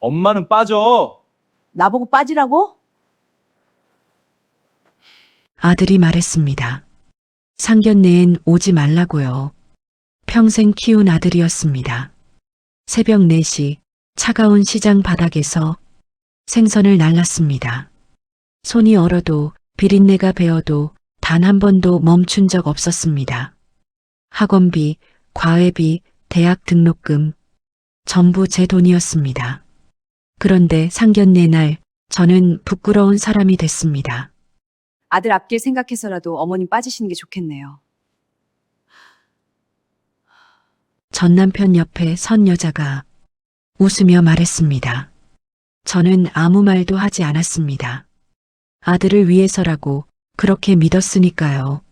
엄마는 빠져. 나보고 빠지라고? 아들이 말했습니다. 상견례엔 오지 말라고요. 평생 키운 아들이었습니다. 새벽 4시 차가운 시장 바닥에서 생선을 날랐습니다. 손이 얼어도 비린내가 배어도 단 한 번도 멈춘 적 없었습니다. 학원비, 과외비, 대학 등록금, 전부 제 돈이었습니다. 그런데 상견례 날 저는 부끄러운 사람이 됐습니다. 아들 앞길 생각해서라도 어머님 빠지시는 게 좋겠네요. 전 남편 옆에 선 여자가 웃으며 말했습니다. 저는 아무 말도 하지 않았습니다. 아들을 위해서라고 그렇게 믿었으니까요.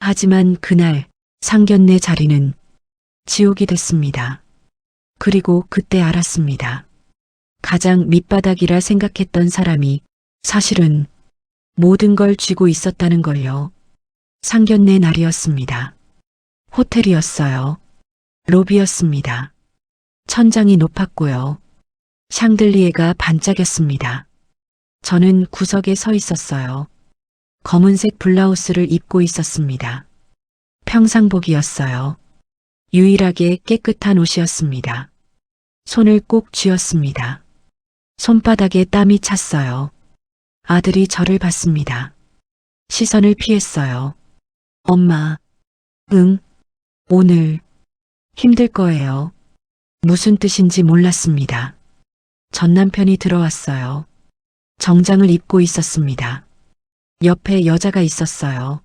하지만 그날 상견례 자리는 지옥이 됐습니다. 그리고 그때 알았습니다. 가장 밑바닥이라 생각했던 사람이 사실은 모든 걸 쥐고 있었다는 걸요. 상견례 날이었습니다. 호텔이었어요. 로비였습니다. 천장이 높았고요. 샹들리에가 반짝였습니다. 저는 구석에 서 있었어요. 검은색 블라우스를 입고 있었습니다. 평상복이었어요. 유일하게 깨끗한 옷이었습니다. 손을 꼭 쥐었습니다. 손바닥에 땀이 찼어요. 아들이 저를 봤습니다. 시선을 피했어요. 엄마, 응, 오늘 힘들 거예요. 무슨 뜻인지 몰랐습니다. 전 남편이 들어왔어요. 정장을 입고 있었습니다. 옆에 여자가 있었어요.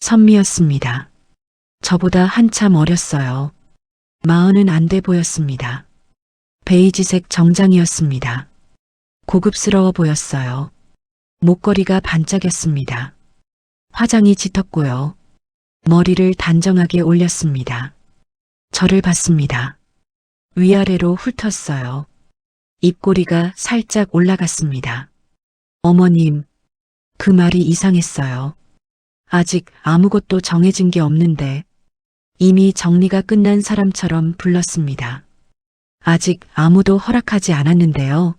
선미였습니다. 저보다 한참 어렸어요. 40은 안 돼 보였습니다. 베이지색 정장이었습니다. 고급스러워 보였어요. 목걸이가 반짝였습니다. 화장이 짙었고요. 머리를 단정하게 올렸습니다. 저를 봤습니다. 위아래로 훑었어요. 입꼬리가 살짝 올라갔습니다. 어머님, 그 말이 이상했어요. 아직 아무것도 정해진 게 없는데 이미 정리가 끝난 사람처럼 불렀습니다. 아직 아무도 허락하지 않았는데요.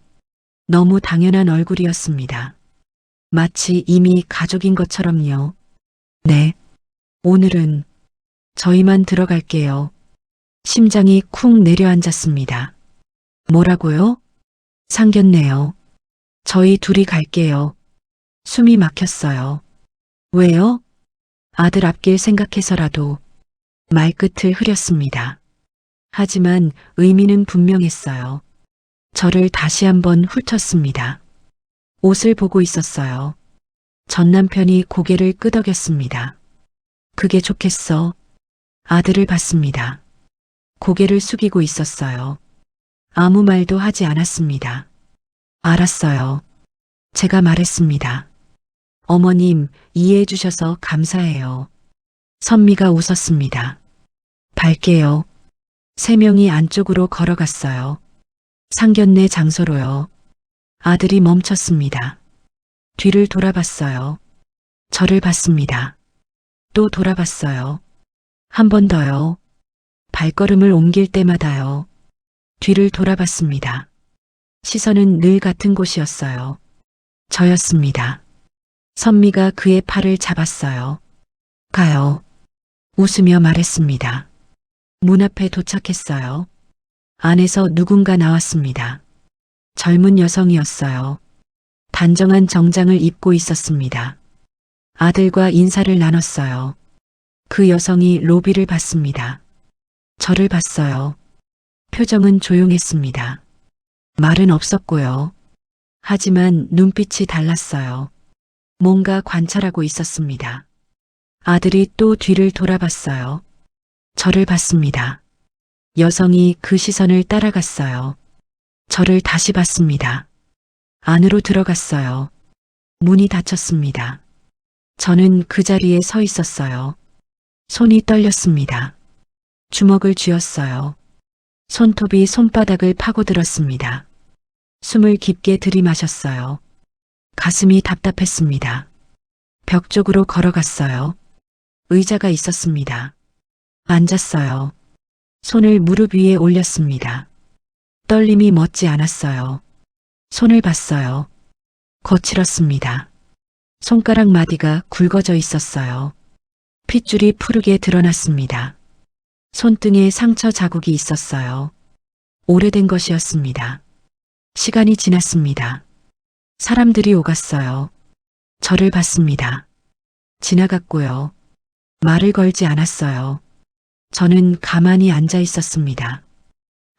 너무 당연한 얼굴이었습니다. 마치 이미 가족인 것처럼요. 네, 오늘은 저희만 들어갈게요. 심장이 쿵 내려앉았습니다. 뭐라고요? 상견례요. 저희 둘이 갈게요. 숨이 막혔어요. 왜요? 아들 앞길 생각해서라도 말끝을 흐렸습니다. 하지만 의미는 분명했어요. 저를 다시 한번 훑었습니다. 옷을 보고 있었어요. 전 남편이 고개를 끄덕였습니다. 그게 좋겠어. 아들을 봤습니다. 고개를 숙이고 있었어요. 아무 말도 하지 않았습니다. 알았어요. 제가 말했습니다. 어머님, 이해해 주셔서 감사해요. 선미가 웃었습니다. 밝게요. 3명이 안쪽으로 걸어갔어요. 상견례 장소로요. 아들이 멈췄습니다. 뒤를 돌아봤어요. 저를 봤습니다. 또 돌아봤어요. 한 번 더요. 발걸음을 옮길 때마다요. 뒤를 돌아봤습니다. 시선은 늘 같은 곳이었어요. 저였습니다. 선미가 그의 팔을 잡았어요. 가요. 웃으며 말했습니다. 문 앞에 도착했어요. 안에서 누군가 나왔습니다. 젊은 여성이었어요. 단정한 정장을 입고 있었습니다. 아들과 인사를 나눴어요. 그 여성이 로비를 봤습니다. 저를 봤어요. 표정은 조용했습니다. 말은 없었고요. 하지만 눈빛이 달랐어요. 뭔가 관찰하고 있었습니다. 아들이 또 뒤를 돌아봤어요. 저를 봤습니다. 여성이 그 시선을 따라갔어요. 저를 다시 봤습니다. 안으로 들어갔어요. 문이 닫혔습니다. 저는 그 자리에 서 있었어요. 손이 떨렸습니다. 주먹을 쥐었어요. 손톱이 손바닥을 파고들었습니다. 숨을 깊게 들이마셨어요. 가슴이 답답했습니다. 벽 쪽으로 걸어갔어요. 의자가 있었습니다. 앉았어요. 손을 무릎 위에 올렸습니다. 떨림이 멎지 않았어요. 손을 봤어요. 거칠었습니다. 손가락 마디가 굵어져 있었어요. 핏줄이 푸르게 드러났습니다. 손등에 상처 자국이 있었어요. 오래된 것이었습니다. 시간이 지났습니다. 사람들이 오갔어요. 저를 봤습니다. 지나갔고요. 말을 걸지 않았어요. 저는 가만히 앉아 있었습니다.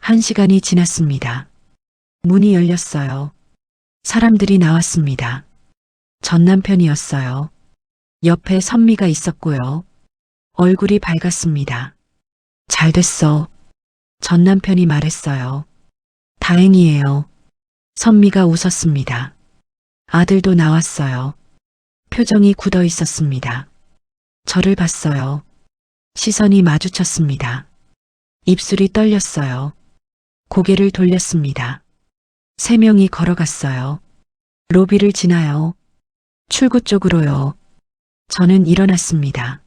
1시간이 지났습니다. 문이 열렸어요. 사람들이 나왔습니다. 전 남편이었어요. 옆에 선미가 있었고요. 얼굴이 밝았습니다. 잘 됐어. 전 남편이 말했어요. 다행이에요. 선미가 웃었습니다. 아들도 나왔어요. 표정이 굳어 있었습니다. 저를 봤어요. 시선이 마주쳤습니다. 입술이 떨렸어요. 고개를 돌렸습니다. 3명이 걸어갔어요. 로비를 지나요. 출구 쪽으로요. 저는 일어났습니다.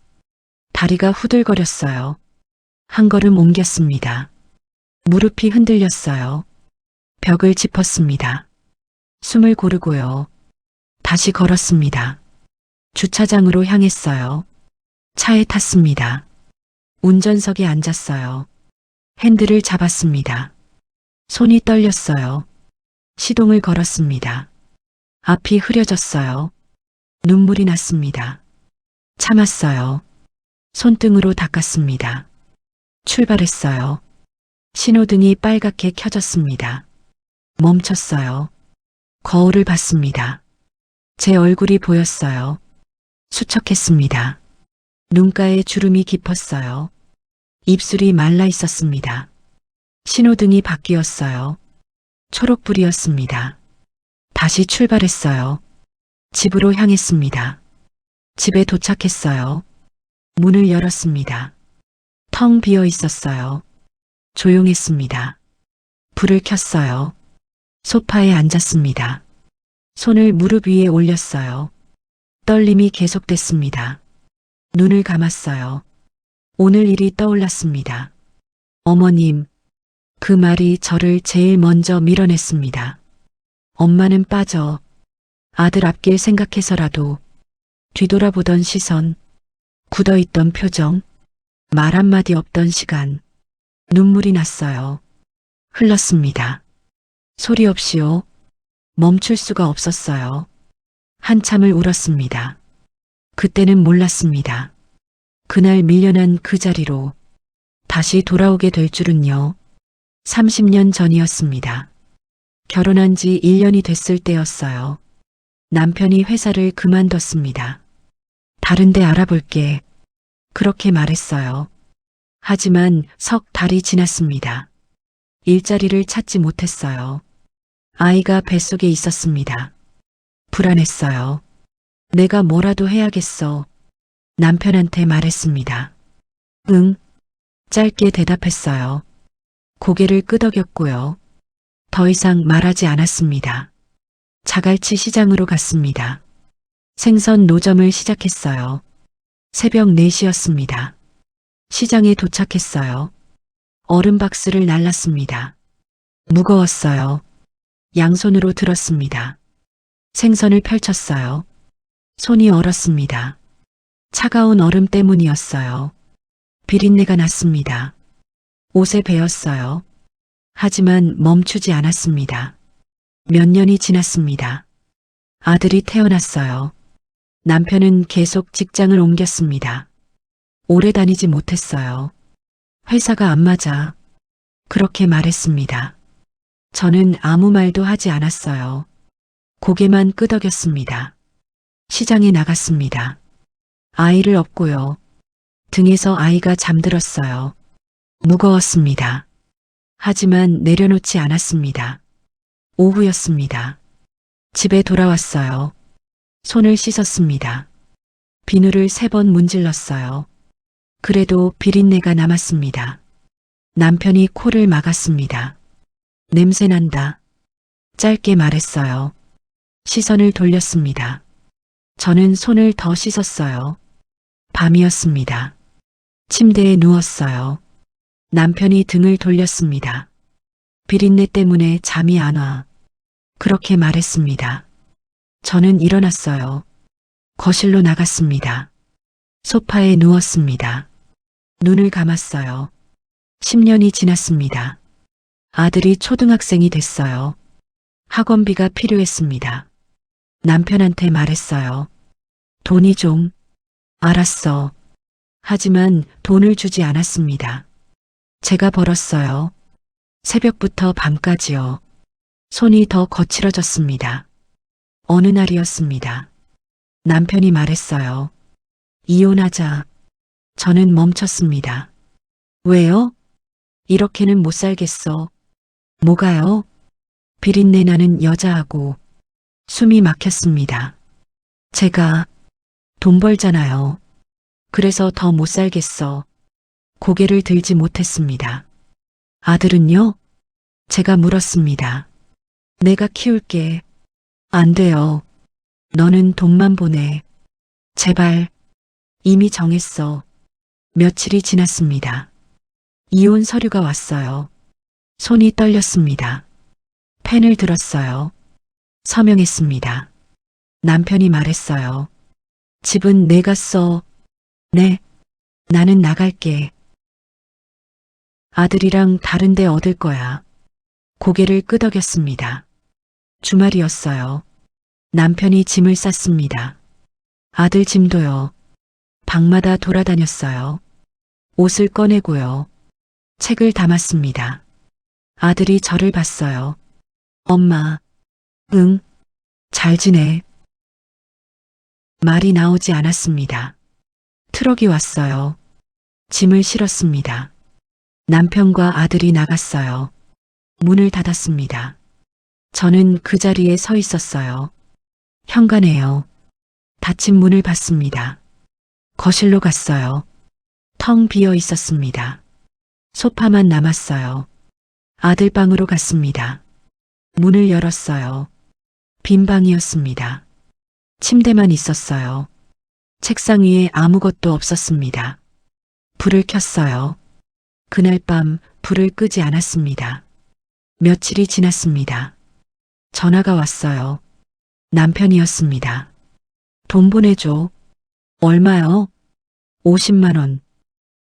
다리가 후들거렸어요. 한 걸음 옮겼습니다. 무릎이 흔들렸어요. 벽을 짚었습니다. 숨을 고르고요. 다시 걸었습니다. 주차장으로 향했어요. 차에 탔습니다. 운전석에 앉았어요. 핸들을 잡았습니다. 손이 떨렸어요. 시동을 걸었습니다. 앞이 흐려졌어요. 눈물이 났습니다. 참았어요. 손등으로 닦았습니다. 출발했어요. 신호등이 빨갛게 켜졌습니다. 멈췄어요. 거울을 봤습니다. 제 얼굴이 보였어요. 수척했습니다. 눈가에 주름이 깊었어요. 입술이 말라 있었습니다. 신호등이 바뀌었어요. 초록불이었습니다. 다시 출발했어요. 집으로 향했습니다. 집에 도착했어요. 문을 열었습니다. 텅 비어 있었어요. 조용했습니다. 불을 켰어요. 소파에 앉았습니다. 손을 무릎 위에 올렸어요. 떨림이 계속됐습니다. 눈을 감았어요. 오늘 일이 떠올랐습니다. 어머님, 그 말이 저를 제일 먼저 밀어냈습니다. 엄마는 빠져 아들 앞길 생각해서라도 뒤돌아보던 시선, 굳어있던 표정, 말 한마디 없던 시간, 눈물이 났어요. 흘렀습니다. 소리 없이요. 멈출 수가 없었어요. 한참을 울었습니다. 그때는 몰랐습니다. 그날 밀려난 그 자리로 다시 돌아오게 될 줄은요. 30년 전이었습니다. 결혼한 지 1년이 됐을 때였어요. 남편이 회사를 그만뒀습니다. 다른 데 알아볼게. 그렇게 말했어요. 하지만 석 달이 지났습니다. 일자리를 찾지 못했어요. 아이가 뱃속에 있었습니다. 불안했어요. 내가 뭐라도 해야겠어. 남편한테 말했습니다. 응. 짧게 대답했어요. 고개를 끄덕였고요. 더 이상 말하지 않았습니다. 자갈치 시장으로 갔습니다. 생선 노점을 시작했어요. 새벽 4시였습니다. 시장에 도착했어요. 얼음 박스를 날랐습니다. 무거웠어요. 양손으로 들었습니다. 생선을 펼쳤어요. 손이 얼었습니다. 차가운 얼음 때문이었어요. 비린내가 났습니다. 옷에 배었어요. 하지만 멈추지 않았습니다. 몇 년이 지났습니다. 아들이 태어났어요. 남편은 계속 직장을 옮겼습니다. 오래 다니지 못했어요. 회사가 안 맞아. 그렇게 말했습니다. 저는 아무 말도 하지 않았어요. 고개만 끄덕였습니다. 시장에 나갔습니다. 아이를 업고요. 등에서 아이가 잠들었어요. 무거웠습니다. 하지만 내려놓지 않았습니다. 오후였습니다. 집에 돌아왔어요. 손을 씻었습니다. 비누를 3번 문질렀어요. 그래도 비린내가 남았습니다. 남편이 코를 막았습니다. 냄새난다. 짧게 말했어요. 시선을 돌렸습니다. 저는 손을 더 씻었어요. 밤이었습니다. 침대에 누웠어요. 남편이 등을 돌렸습니다. 비린내 때문에 잠이 안 와. 그렇게 말했습니다. 저는 일어났어요. 거실로 나갔습니다. 소파에 누웠습니다. 눈을 감았어요. 10년이 지났습니다. 아들이 초등학생이 됐어요. 학원비가 필요했습니다. 남편한테 말했어요. 돈이 좀. 알았어. 하지만 돈을 주지 않았습니다. 제가 벌었어요. 새벽부터 밤까지요. 손이 더 거칠어졌습니다. 어느 날이었습니다. 남편이 말했어요. 이혼하자. 저는 멈췄습니다. 왜요? 이렇게는 못 살겠어. 뭐가요? 비린내 나는 여자하고. 숨이 막혔습니다. 제가 돈 벌잖아요. 그래서 더 못 살겠어. 고개를 들지 못했습니다. 아들은요? 제가 물었습니다. 내가 키울게. 안 돼요. 너는 돈만 보내. 제발. 이미 정했어. 며칠이 지났습니다. 이혼 서류가 왔어요. 손이 떨렸습니다. 펜을 들었어요. 서명했습니다. 남편이 말했어요. 집은 내가 써. 네. 나는 나갈게. 아들이랑 다른 데 얻을 거야. 고개를 끄덕였습니다. 주말이었어요. 남편이 짐을 쌌습니다. 아들 짐도요. 방마다 돌아다녔어요. 옷을 꺼내고요. 책을 담았습니다. 아들이 저를 봤어요. 엄마, 응, 잘 지내. 말이 나오지 않았습니다. 트럭이 왔어요. 짐을 실었습니다. 남편과 아들이 나갔어요. 문을 닫았습니다. 저는 그 자리에 서 있었어요. 현관에요. 닫힌 문을 봤습니다. 거실로 갔어요. 텅 비어 있었습니다. 소파만 남았어요. 아들 방으로 갔습니다. 문을 열었어요. 빈 방이었습니다. 침대만 있었어요. 책상 위에 아무것도 없었습니다. 불을 켰어요. 그날 밤 불을 끄지 않았습니다. 며칠이 지났습니다. 전화가 왔어요. 남편이었습니다. 돈 보내줘. 얼마요? 50만 원.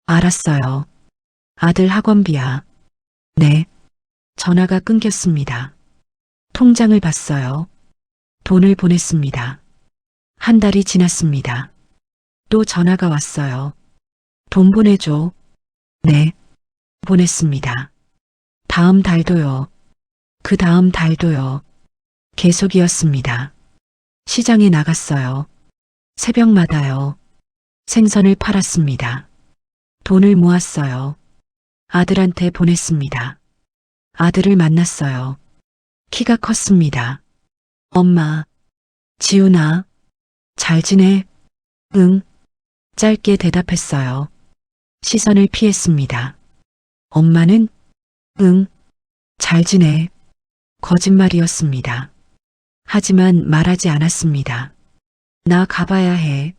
알았어요. 아들 학원비야. 네. 전화가 끊겼습니다. 통장을 봤어요. 돈을 보냈습니다. 한 달이 지났습니다. 또 전화가 왔어요. 돈 보내줘. 네. 보냈습니다. 다음 달도요. 그 다음 달도요. 계속이었습니다. 시장에 나갔어요. 새벽마다요. 생선을 팔았습니다. 돈을 모았어요. 아들한테 보냈습니다. 아들을 만났어요. 키가 컸습니다. 엄마, 지훈아, 잘 지내? 응. 짧게 대답했어요. 시선을 피했습니다. 엄마는? 응. 잘 지내. 거짓말이었습니다. 하지만 말하지 않았습니다. 나 가봐야 해.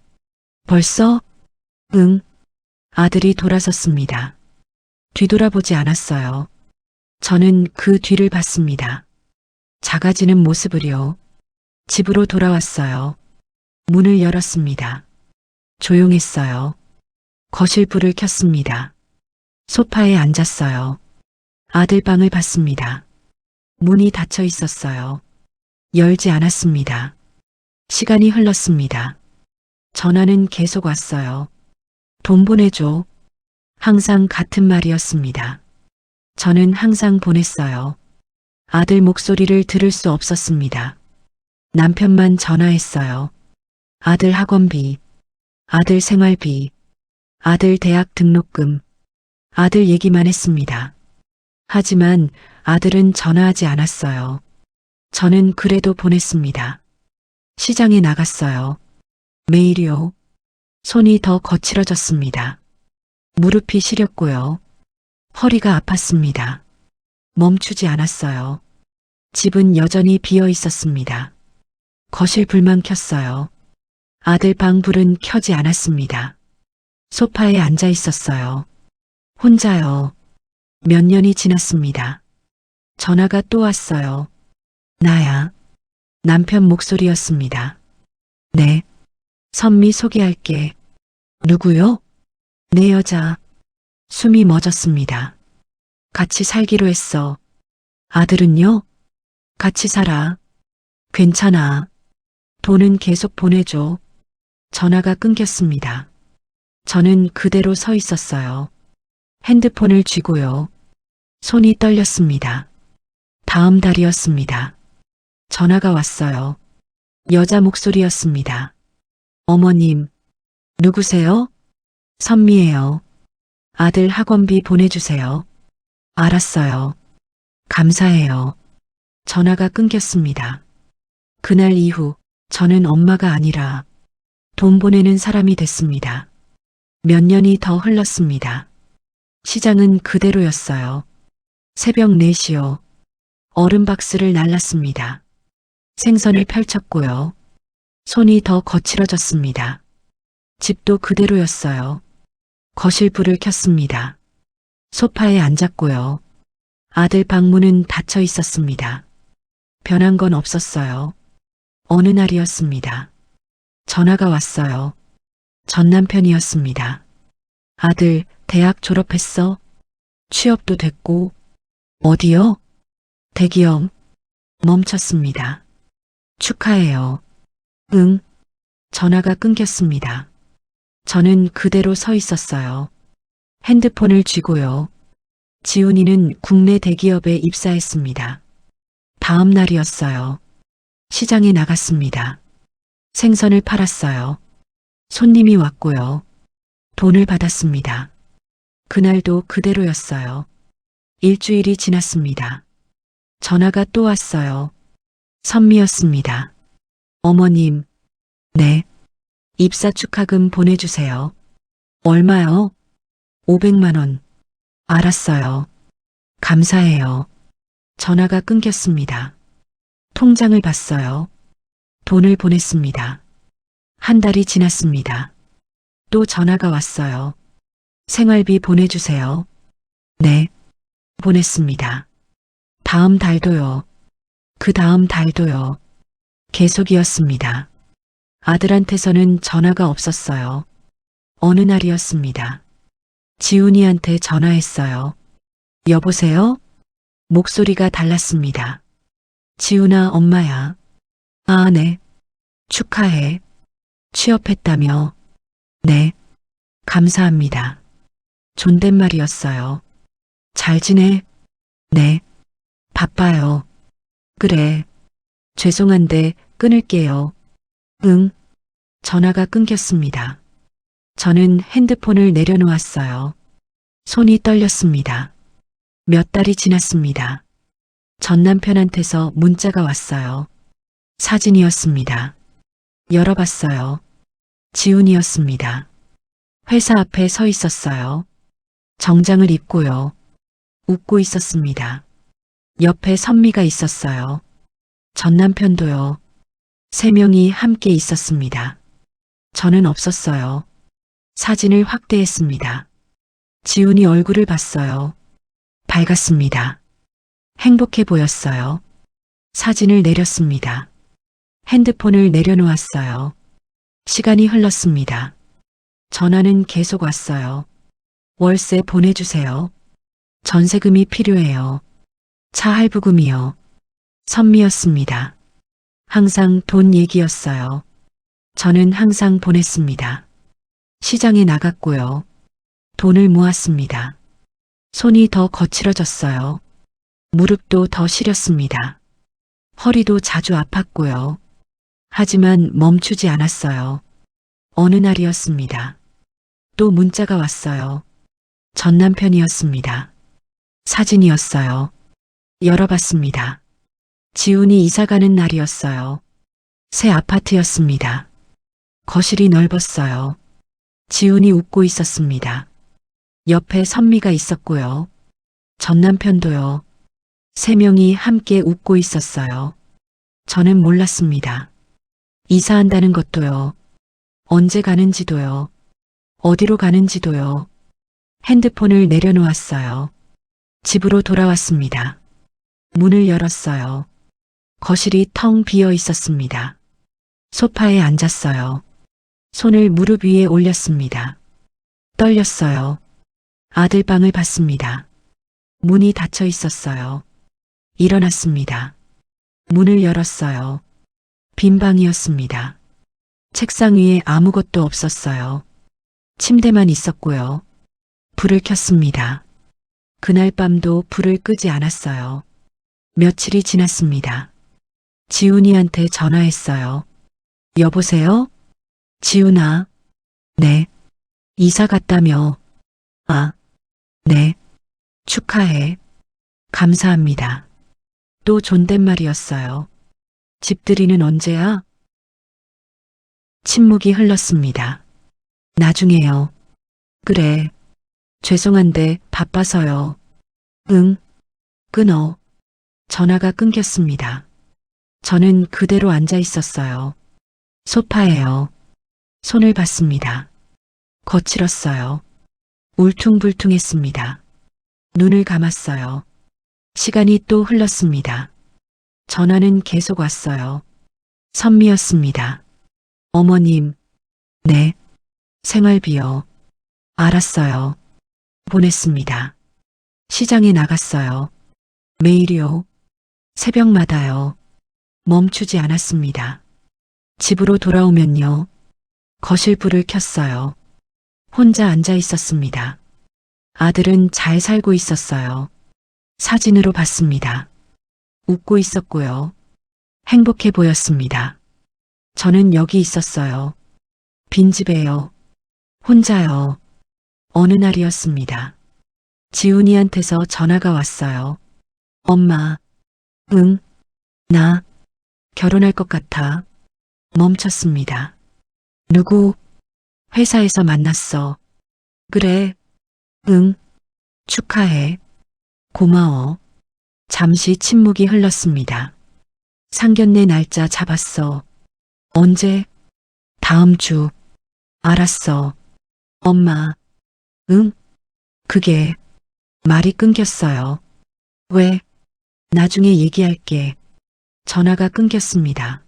벌써? 응. 아들이 돌아섰습니다. 뒤돌아보지 않았어요. 저는 그 뒤를 봤습니다. 작아지는 모습을요. 집으로 돌아왔어요. 문을 열었습니다. 조용했어요. 거실 불을 켰습니다. 소파에 앉았어요. 아들 방을 봤습니다. 문이 닫혀 있었어요. 열지 않았습니다. 시간이 흘렀습니다. 전화는 계속 왔어요. 돈 보내줘. 항상 같은 말이었습니다. 저는 항상 보냈어요. 아들 목소리를 들을 수 없었습니다. 남편만 전화했어요. 아들 학원비, 아들 생활비, 아들 대학 등록금, 아들 얘기만 했습니다. 하지만 아들은 전화하지 않았어요. 저는 그래도 보냈습니다. 시장에 나갔어요. 매일이요. 손이 더 거칠어졌습니다. 무릎이 시렸고요. 허리가 아팠습니다. 멈추지 않았어요. 집은 여전히 비어 있었습니다. 거실 불만 켰어요. 아들 방 불은 켜지 않았습니다. 소파에 앉아 있었어요. 혼자요. 몇 년이 지났습니다. 전화가 또 왔어요. 나야. 남편 목소리였습니다. 네. 선미 소개할게. 누구요? 내 여자. 숨이 멎었습니다. 같이 살기로 했어. 아들은요? 같이 살아. 괜찮아. 돈은 계속 보내줘. 전화가 끊겼습니다. 저는 그대로 서 있었어요. 핸드폰을 쥐고요. 손이 떨렸습니다. 다음 달이었습니다. 전화가 왔어요. 여자 목소리였습니다. 어머님, 누구세요? 선미예요. 아들 학원비 보내주세요. 알았어요. 감사해요. 전화가 끊겼습니다. 그날 이후 저는 엄마가 아니라 돈 보내는 사람이 됐습니다. 몇 년이 더 흘렀습니다. 시장은 그대로였어요. 새벽 4시요. 얼음 박스를 날랐습니다. 생선을 펼쳤고요. 손이 더 거칠어졌습니다. 집도 그대로였어요. 거실 불을 켰습니다. 소파에 앉았고요. 아들 방문은 닫혀 있었습니다. 변한 건 없었어요. 어느 날이었습니다. 전화가 왔어요. 전 남편이었습니다. 아들, 대학 졸업했어? 취업도 됐고. 어디요? 대기업. 멈췄습니다. 축하해요. 응. 전화가 끊겼습니다. 저는 그대로 서 있었어요. 핸드폰을 쥐고요. 지훈이는 국내 대기업에 입사했습니다. 다음 날이었어요. 시장에 나갔습니다. 생선을 팔았어요. 손님이 왔고요. 돈을 받았습니다. 그날도 그대로였어요. 일주일이 지났습니다. 전화가 또 왔어요. 선미였습니다. 어머님, 네. 입사 축하금 보내주세요. 얼마요? 500만 원. 알았어요. 감사해요. 전화가 끊겼습니다. 통장을 봤어요. 돈을 보냈습니다. 한 달이 지났습니다. 또 전화가 왔어요. 생활비 보내주세요. 네. 보냈습니다. 다음 달도요. 그 다음 달도요. 계속이었습니다. 아들한테서는 전화가 없었어요. 어느 날이었습니다. 지훈이한테 전화했어요. 여보세요? 목소리가 달랐습니다. 지훈아, 엄마야. 아, 네. 축하해. 취업했다며. 네. 감사합니다. 존댓말이었어요. 잘 지내? 네. 바빠요. 그래. 죄송한데 끊을게요. 응. 전화가 끊겼습니다. 저는 핸드폰을 내려놓았어요. 손이 떨렸습니다. 몇 달이 지났습니다. 전 남편한테서 문자가 왔어요. 사진이었습니다. 열어봤어요. 지훈이었습니다. 회사 앞에 서 있었어요. 정장을 입고요. 웃고 있었습니다. 옆에 선미가 있었어요. 전 남편도요. 3명이 함께 있었습니다. 저는 없었어요. 사진을 확대했습니다. 지훈이 얼굴을 봤어요. 밝았습니다. 행복해 보였어요. 사진을 내렸습니다. 핸드폰을 내려놓았어요. 시간이 흘렀습니다. 전화는 계속 왔어요. 월세 보내주세요. 전세금이 필요해요. 차 할부금이요. 선미였습니다. 항상 돈 얘기였어요. 저는 항상 보냈습니다. 시장에 나갔고요. 돈을 모았습니다. 손이 더 거칠어졌어요. 무릎도 더 시렸습니다. 허리도 자주 아팠고요. 하지만 멈추지 않았어요. 어느 날이었습니다. 또 문자가 왔어요. 전 남편이었습니다. 사진이었어요. 열어봤습니다. 지훈이 이사가는 날이었어요. 새 아파트였습니다. 거실이 넓었어요. 지훈이 웃고 있었습니다. 옆에 선미가 있었고요. 전 남편도요. 3명이 함께 웃고 있었어요. 저는 몰랐습니다. 이사한다는 것도요. 언제 가는지도요. 어디로 가는지도요. 핸드폰을 내려놓았어요. 집으로 돌아왔습니다. 문을 열었어요. 거실이 텅 비어 있었습니다. 소파에 앉았어요. 손을 무릎 위에 올렸습니다. 떨렸어요. 아들 방을 봤습니다. 문이 닫혀 있었어요. 일어났습니다. 문을 열었어요. 빈 방이었습니다. 책상 위에 아무것도 없었어요. 침대만 있었고요. 불을 켰습니다. 그날 밤도 불을 끄지 않았어요. 며칠이 지났습니다. 지훈이한테 전화했어요. 여보세요? 지훈아. 네. 이사 갔다며. 아. 네. 축하해. 감사합니다. 또 존댓말이었어요. 집들이는 언제야? 침묵이 흘렀습니다. 나중에요. 그래. 죄송한데 바빠서요. 응. 끊어. 전화가 끊겼습니다. 저는 그대로 앉아 있었어요. 소파에요. 손을 봤습니다. 거칠었어요. 울퉁불퉁했습니다. 눈을 감았어요. 시간이 또 흘렀습니다. 전화는 계속 왔어요. 선미였습니다. 어머님. 네. 생활비요. 알았어요. 보냈습니다. 시장에 나갔어요. 매일이요. 새벽마다요. 멈추지 않았습니다. 집으로 돌아오면요. 거실 불을 켰어요. 혼자 앉아 있었습니다. 아들은 잘 살고 있었어요. 사진으로 봤습니다. 웃고 있었고요. 행복해 보였습니다. 저는 여기 있었어요. 빈집에요. 혼자요. 어느 날이었습니다. 지훈이한테서 전화가 왔어요. 엄마. 응. 나 결혼할 것 같아. 멈췄습니다. 누구? 회사에서 만났어. 그래. 응. 축하해. 고마워. 잠시 침묵이 흘렀습니다. 상견례 날짜 잡았어. 언제? 다음 주. 알았어. 엄마. 응? 그게 말이 끊겼어요. 왜? 나중에 얘기할게. 전화가 끊겼습니다.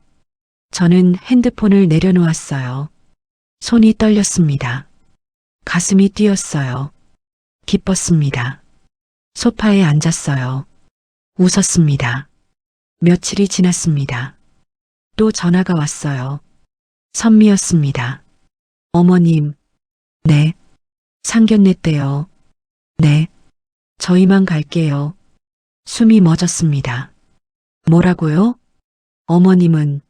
저는 핸드폰을 내려놓았어요. 손이 떨렸습니다. 가슴이 뛰었어요. 기뻤습니다. 소파에 앉았어요. 웃었습니다. 며칠이 지났습니다. 또 전화가 왔어요. 선미였습니다. 어머님. 네. 상견례 때요. 네. 저희만 갈게요. 숨이 멎었습니다. 뭐라고요? 어머님은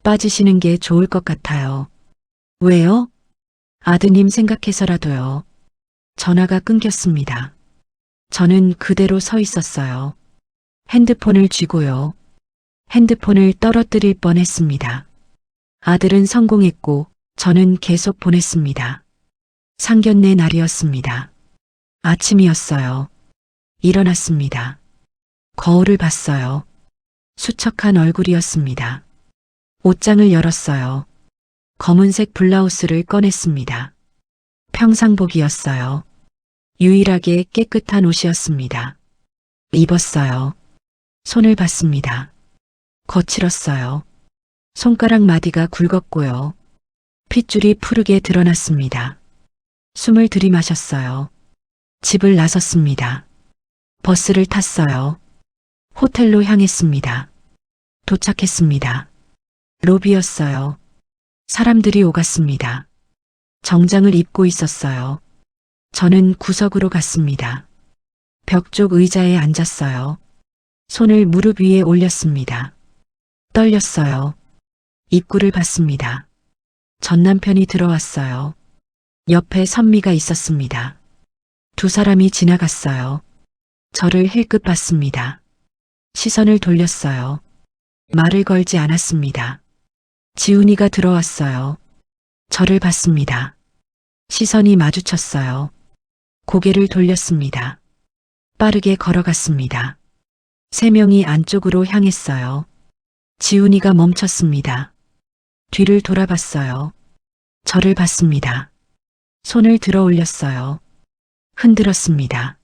빠지시는 게 좋을 것 같아요. 왜요? 아드님 생각해서라도요. 전화가 끊겼습니다. 저는 그대로 서 있었어요. 핸드폰을 쥐고요. 핸드폰을 떨어뜨릴 뻔했습니다. 아들은 성공했고 저는 계속 보냈습니다. 상견례 날이었습니다. 아침이었어요. 일어났습니다. 거울을 봤어요. 수척한 얼굴이었습니다. 옷장을 열었어요. 검은색 블라우스를 꺼냈습니다. 평상복이었어요. 유일하게 깨끗한 옷이었습니다. 입었어요. 손을 봤습니다. 거칠었어요. 손가락 마디가 굵었고요. 핏줄이 푸르게 드러났습니다. 숨을 들이마셨어요. 집을 나섰습니다. 버스를 탔어요. 호텔로 향했습니다. 도착했습니다. 로비였어요. 사람들이 오갔습니다. 정장을 입고 있었어요. 저는 구석으로 갔습니다. 벽 쪽 의자에 앉았어요. 손을 무릎 위에 올렸습니다. 떨렸어요. 입구를 봤습니다. 전 남편이 들어왔어요. 옆에 선미가 있었습니다. 두 사람이 지나갔어요. 저를 힐끗 봤습니다. 시선을 돌렸어요. 말을 걸지 않았습니다. 지훈이가 들어왔어요. 저를 봤습니다. 시선이 마주쳤어요. 고개를 돌렸습니다. 빠르게 걸어갔습니다. 세 명이 안쪽으로 향했어요. 지훈이가 멈췄습니다. 뒤를 돌아봤어요. 저를 봤습니다. 손을 들어 올렸어요. 흔들었습니다.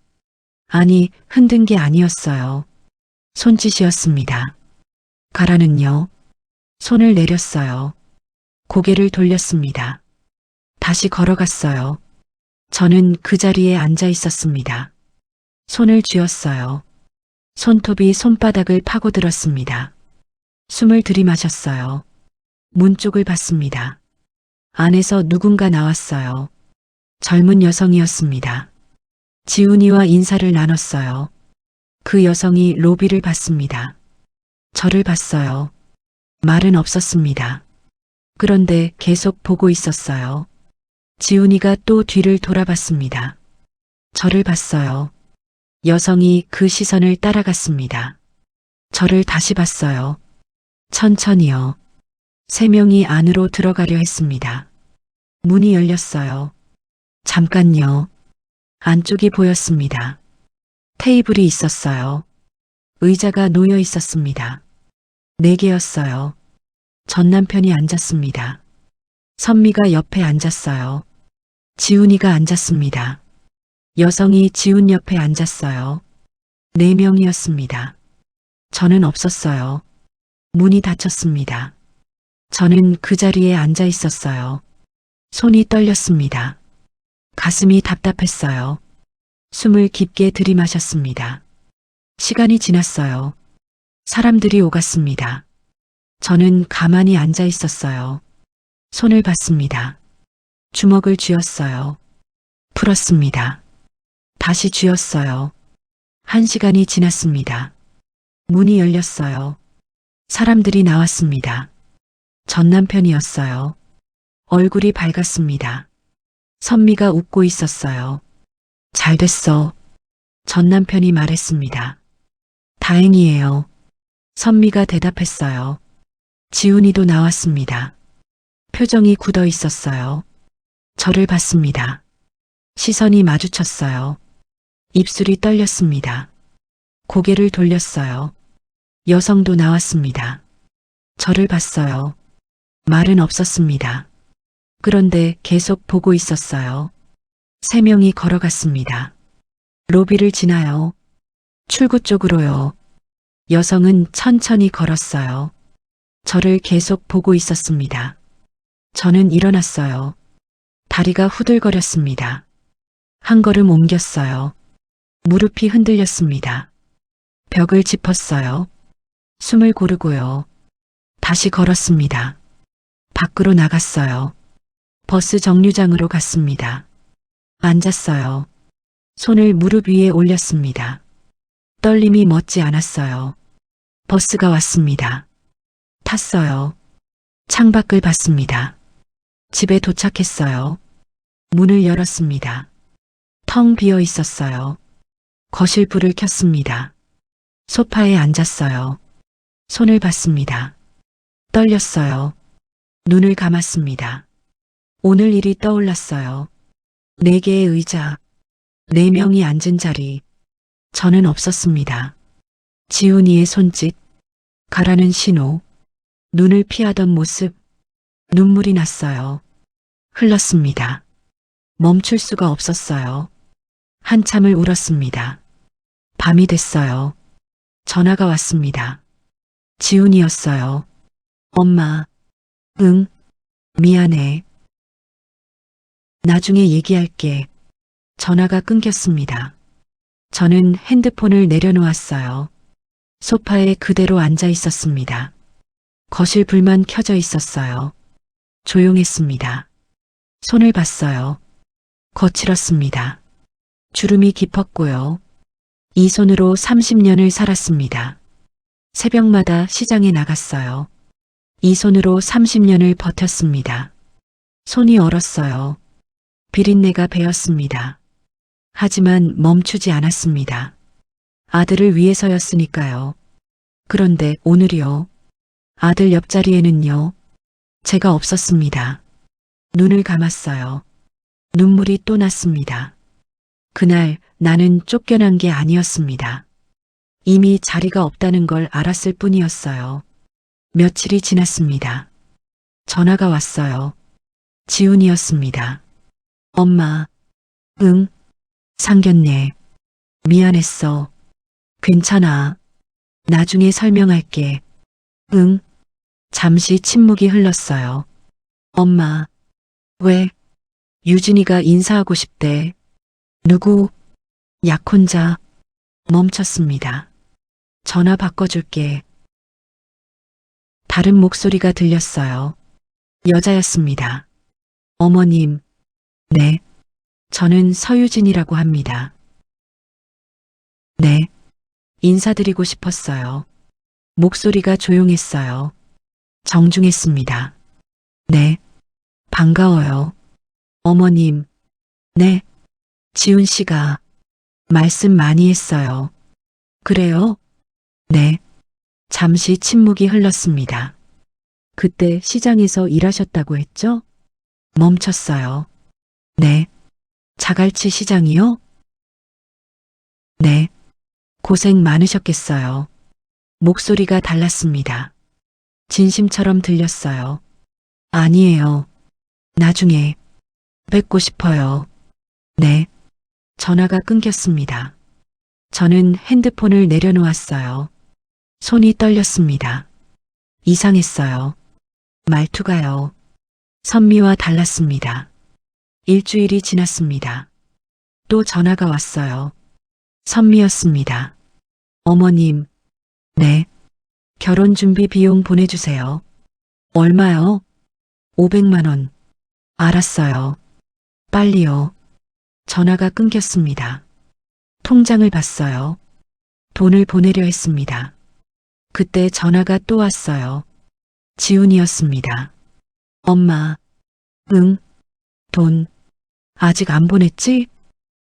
아니, 흔든 게 아니었어요. 손짓이었습니다. 가라는요. 손을 내렸어요. 고개를 돌렸습니다. 다시 걸어갔어요. 저는 그 자리에 앉아 있었습니다. 손을 쥐었어요. 손톱이 손바닥을 파고들었습니다. 숨을 들이마셨어요. 문 쪽을 봤습니다. 안에서 누군가 나왔어요. 젊은 여성이었습니다. 지훈이와 인사를 나눴어요. 그 여성이 로비를 봤습니다. 저를 봤어요. 말은 없었습니다. 그런데 계속 보고 있었어요. 지훈이가 또 뒤를 돌아봤습니다. 저를 봤어요. 여성이 그 시선을 따라갔습니다. 저를 다시 봤어요. 천천히요. 3명이 안으로 들어가려 했습니다. 문이 열렸어요. 잠깐요. 안쪽이 보였습니다. 테이블이 있었어요. 의자가 놓여 있었습니다. 4개였어요. 전 남편이 앉았습니다. 선미가 옆에 앉았어요. 지훈이가 앉았습니다. 여성이 지훈 옆에 앉았어요. 4명이었습니다. 저는 없었어요. 문이 닫혔습니다. 저는 그 자리에 앉아 있었어요. 손이 떨렸습니다. 가슴이 답답했어요. 숨을 깊게 들이마셨습니다. 시간이 지났어요. 사람들이 오갔습니다. 저는 가만히 앉아 있었어요. 손을 봤습니다. 주먹을 쥐었어요. 풀었습니다. 다시 쥐었어요. 1시간이 지났습니다. 문이 열렸어요. 사람들이 나왔습니다. 전 남편이었어요. 얼굴이 밝았습니다. 선미가 웃고 있었어요. 잘 됐어. 전 남편이 말했습니다. 다행이에요. 선미가 대답했어요. 지훈이도 나왔습니다. 표정이 굳어 있었어요. 저를 봤습니다. 시선이 마주쳤어요. 입술이 떨렸습니다. 고개를 돌렸어요. 여성도 나왔습니다. 저를 봤어요. 말은 없었습니다. 그런데 계속 보고 있었어요. 3명이 걸어갔습니다. 로비를 지나요. 출구 쪽으로요. 여성은 천천히 걸었어요. 저를 계속 보고 있었습니다. 저는 일어났어요. 다리가 후들거렸습니다. 한 걸음 옮겼어요. 무릎이 흔들렸습니다. 벽을 짚었어요. 숨을 고르고요. 다시 걸었습니다. 밖으로 나갔어요. 버스 정류장으로 갔습니다. 앉았어요. 손을 무릎 위에 올렸습니다. 떨림이 멎지 않았어요. 버스가 왔습니다. 탔어요. 창밖을 봤습니다. 집에 도착했어요. 문을 열었습니다. 텅 비어 있었어요. 거실 불을 켰습니다. 소파에 앉았어요. 손을 봤습니다. 떨렸어요. 눈을 감았습니다. 오늘 일이 떠올랐어요. 4개의 의자, 4명이 앉은 자리. 저는 없었습니다. 지훈이의 손짓, 가라는 신호, 눈을 피하던 모습, 눈물이 났어요. 흘렀습니다. 멈출 수가 없었어요. 한참을 울었습니다. 밤이 됐어요. 전화가 왔습니다. 지훈이었어요. 엄마, 응, 미안해. 나중에 얘기할게. 전화가 끊겼습니다. 저는 핸드폰을 내려놓았어요. 소파에 그대로 앉아 있었습니다. 거실 불만 켜져 있었어요. 조용했습니다. 손을 봤어요. 거칠었습니다. 주름이 깊었고요. 이 손으로 30년을 살았습니다. 새벽마다 시장에 나갔어요. 이 손으로 30년을 버텼습니다. 손이 얼었어요. 비린내가 배었습니다. 하지만 멈추지 않았습니다. 아들을 위해서였으니까요. 그런데 오늘이요. 아들 옆자리에는요. 제가 없었습니다. 눈을 감았어요. 눈물이 또 났습니다. 그날 나는 쫓겨난 게 아니었습니다. 이미 자리가 없다는 걸 알았을 뿐이었어요. 며칠이 지났습니다. 전화가 왔어요. 지훈이었습니다. 엄마, 응, 상견례. 미안했어. 괜찮아. 나중에 설명할게. 응. 잠시 침묵이 흘렀어요. 엄마, 왜? 유진이가 인사하고 싶대. 누구? 약혼자. 멈췄습니다. 전화 바꿔줄게. 다른 목소리가 들렸어요. 여자였습니다. 어머님, 네. 저는 서유진이라고 합니다. 네. 인사드리고 싶었어요. 목소리가 조용했어요. 정중했습니다. 네. 반가워요. 어머님. 네. 지훈 씨가 말씀 많이 했어요. 그래요? 네. 잠시 침묵이 흘렀습니다. 그때 시장에서 일하셨다고 했죠? 멈췄어요. 네. 자갈치 시장이요? 네. 고생 많으셨겠어요. 목소리가 달랐습니다. 진심처럼 들렸어요. 아니에요. 나중에 뵙고 싶어요. 네. 전화가 끊겼습니다. 저는 핸드폰을 내려놓았어요. 손이 떨렸습니다. 이상했어요. 말투가요. 선미와 달랐습니다. 일주일이 지났습니다. 또 전화가 왔어요. 선미였습니다. 어머님, 네. 결혼 준비 비용 보내주세요. 얼마요? 500만 원. 알았어요. 빨리요. 전화가 끊겼습니다. 통장을 봤어요. 돈을 보내려 했습니다. 그때 전화가 또 왔어요. 지훈이었습니다. 엄마, 응, 돈, 아직 안 보냈지?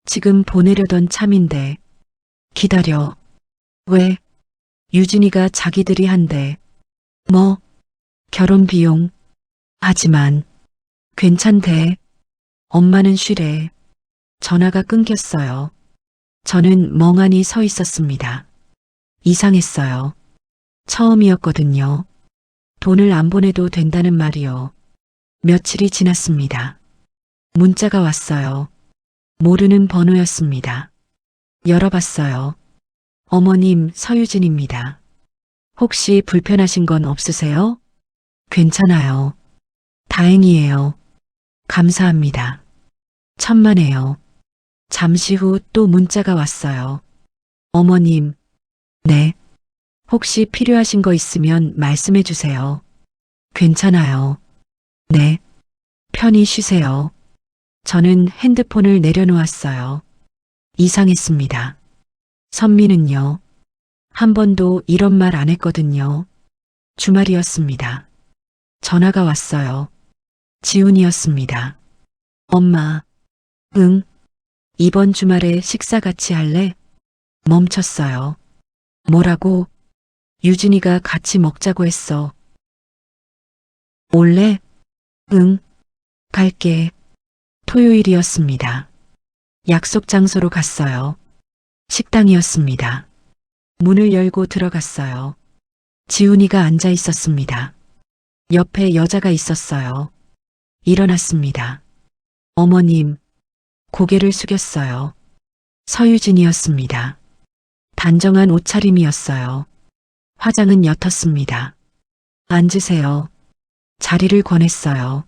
지금 보내려던 참인데. 기다려. 왜? 유진이가 자기들이 한대. 뭐? 결혼 비용. 하지만, 괜찮대. 엄마는 쉬래. 전화가 끊겼어요. 저는 멍하니 서 있었습니다. 이상했어요. 처음이었거든요. 돈을 안 보내도 된다는 말이요. 며칠이 지났습니다. 문자가 왔어요. 모르는 번호였습니다. 열어봤어요. 어머님, 서유진입니다. 혹시 불편하신 건 없으세요? 괜찮아요. 다행이에요. 감사합니다. 천만에요. 잠시 후 또 문자가 왔어요. 어머님, 네. 혹시 필요하신 거 있으면 말씀해 주세요. 괜찮아요. 네. 편히 쉬세요. 저는 핸드폰을 내려놓았어요. 이상했습니다. 선미는요. 한 번도 이런 말 안 했거든요. 주말이었습니다. 전화가 왔어요. 지훈이었습니다. 엄마, 응. 이번 주말에 식사 같이 할래? 멈췄어요. 뭐라고? 유진이가 같이 먹자고 했어. 올래? 응. 갈게. 토요일이었습니다. 약속 장소로 갔어요. 식당이었습니다. 문을 열고 들어갔어요. 지훈이가 앉아 있었습니다. 옆에 여자가 있었어요. 일어났습니다. 어머님, 고개를 숙였어요. 서유진이었습니다. 단정한 옷차림이었어요. 화장은 옅었습니다. 앉으세요. 자리를 권했어요.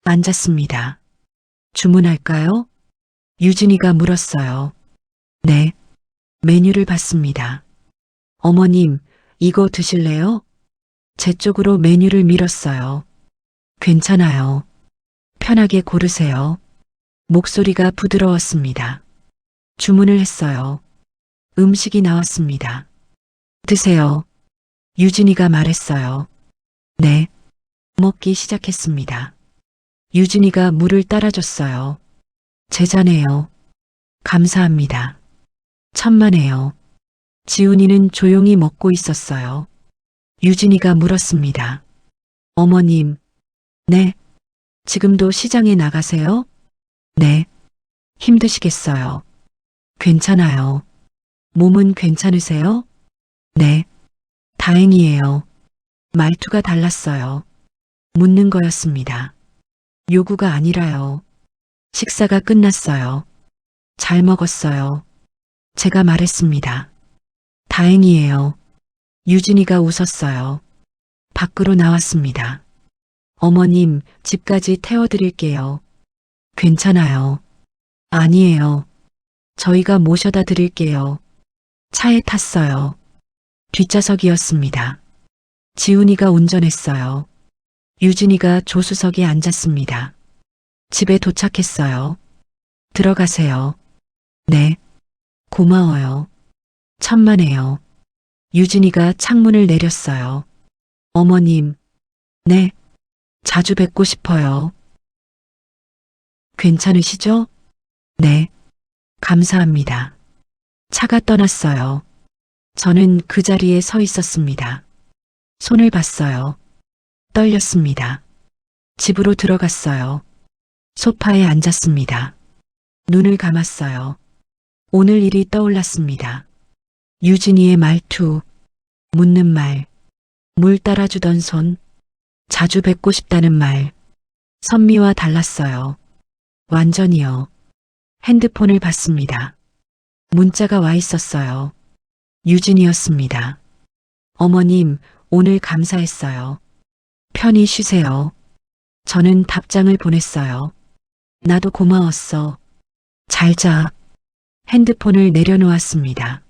앉았습니다. 주문할까요? 유진이가 물었어요. 네. 메뉴를 봤습니다. 어머님, 이거 드실래요? 제 쪽으로 메뉴를 밀었어요. 괜찮아요. 편하게 고르세요. 목소리가 부드러웠습니다. 주문을 했어요. 음식이 나왔습니다. 드세요. 유진이가 말했어요. 네. 먹기 시작했습니다. 유진이가 물을 따라줬어요. 제 잔에요. 감사합니다. 천만에요. 지훈이는 조용히 먹고 있었어요. 유진이가 물었습니다. 어머님, 네. 지금도 시장에 나가세요? 네. 힘드시겠어요. 괜찮아요. 몸은 괜찮으세요? 네. 다행이에요. 말투가 달랐어요. 묻는 거였습니다. 요구가 아니라요. 식사가 끝났어요. 잘 먹었어요. 제가 말했습니다. 다행이에요. 유진이가 웃었어요. 밖으로 나왔습니다. 어머님, 집까지 태워드릴게요. 괜찮아요. 아니에요. 저희가 모셔다 드릴게요. 차에 탔어요. 뒷좌석이었습니다. 지훈이가 운전했어요. 유진이가 조수석에 앉았습니다. 집에 도착했어요. 들어가세요. 네. 고마워요. 천만에요. 유진이가 창문을 내렸어요. 어머님. 네. 자주 뵙고 싶어요. 괜찮으시죠? 네. 감사합니다. 차가 떠났어요. 저는 그 자리에 서 있었습니다. 손을 봤어요. 떨렸습니다. 집으로 들어갔어요. 소파에 앉았습니다. 눈을 감았어요. 오늘 일이 떠올랐습니다. 유진이의 말투, 묻는 말, 물 따라주던 손, 자주 뵙고 싶다는 말, 선미와 달랐어요. 완전히요. 핸드폰을 봤습니다. 문자가 와 있었어요. 유진이었습니다. 어머님, 오늘 감사했어요. 편히 쉬세요. 저는 답장을 보냈어요. 나도 고마웠어. 잘 자. 핸드폰을 내려놓았습니다.